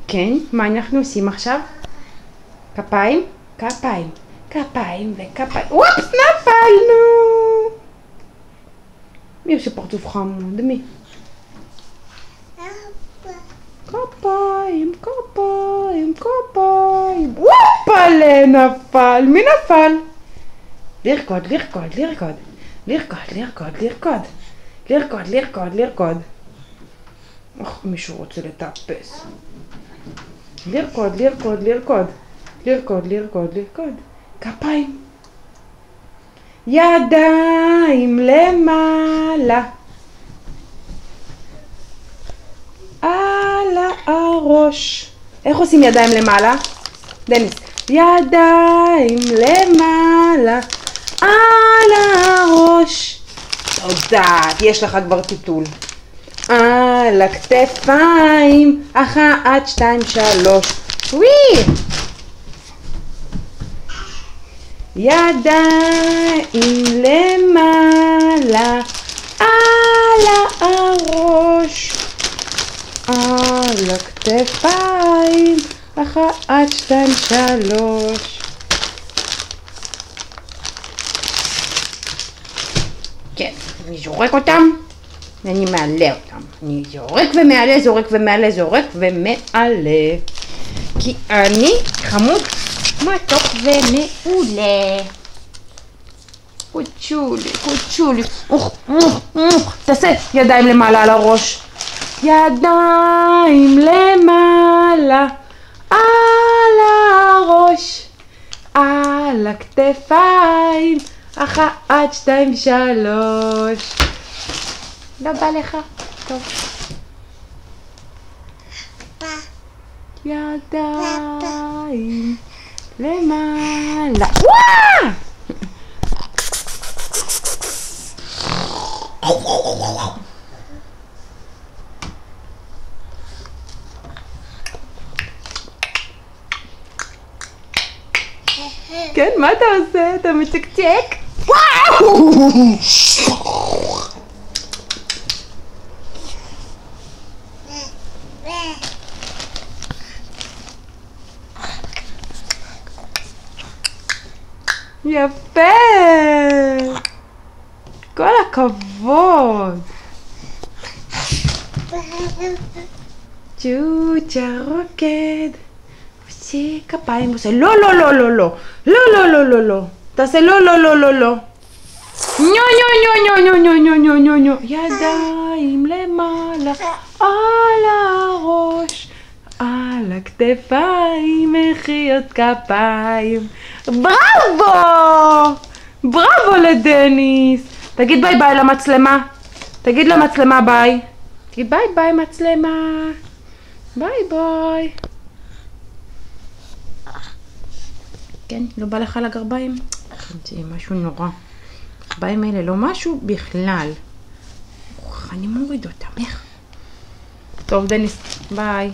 כן, מה אנחנו עושים עכשיו? כפיים? כפיים. כפיים וכפיים. וופס, נפלנו! מי עושה פרצוף חמוד? מי? כפיים, כפיים, כפיים. וופלה, נפל. מי נפל? לרקוד, לרקוד, לרקוד. לרקוד, לרקוד, לרקוד. לרקוד, לרקוד, לרקוד. מישהו רוצה לטפס. לרקוד, לרקוד, לרקוד. לרקוד, לרקוד, לרקוד. כפיים. ידיים למעלה. על הראש. איך עושים ידיים למעלה? דניס. ידיים למעלה. על הראש. תודה. יש לך כבר טיטול. על הכתפיים. 1, 2, 3. וואי! ידיים למעלה. על הראש. על הכתפיים. 1, 2, 3. כן, אני זורק אותם ואני מעלה אותם. אני זורק ומעלה, זורק ומעלה, זורק ומעלה. כי אני חמוד, מתוק ומעולה. קוצ'ולי, קוצ'ולי. תעשה ידיים למעלה על הראש. ידיים למעלה על הראש. על הכתפיים. 1, 2, 3. לא בא לך? טוב. ידיים למעלה. וואו! כן, מה אתה עושה? אתה מצקצק? וואו! יפה! כל הכבוד! צ'וצ'ה רוקד, עושה כפיים, עושה לא לא לא לא לא לא לא לא לא לא, תעשה לא לא לא לא לא, ניו ניו ניו ניו ניו ניו ניו ניו ניו, ידיים למעלה על הראש, על הכתפיים, מחיאות כפיים. בראבו! בראבו לדניס. תגיד ביי ביי למצלמה. תגיד למצלמה ביי. תגיד ביי ביי מצלמה. ביי ביי. כן, לא בא לך לגרביים? זה משהו נורא. הגרביים האלה לא משהו בכלל. אני מוריד אותם. איך? טוב דניס, ביי.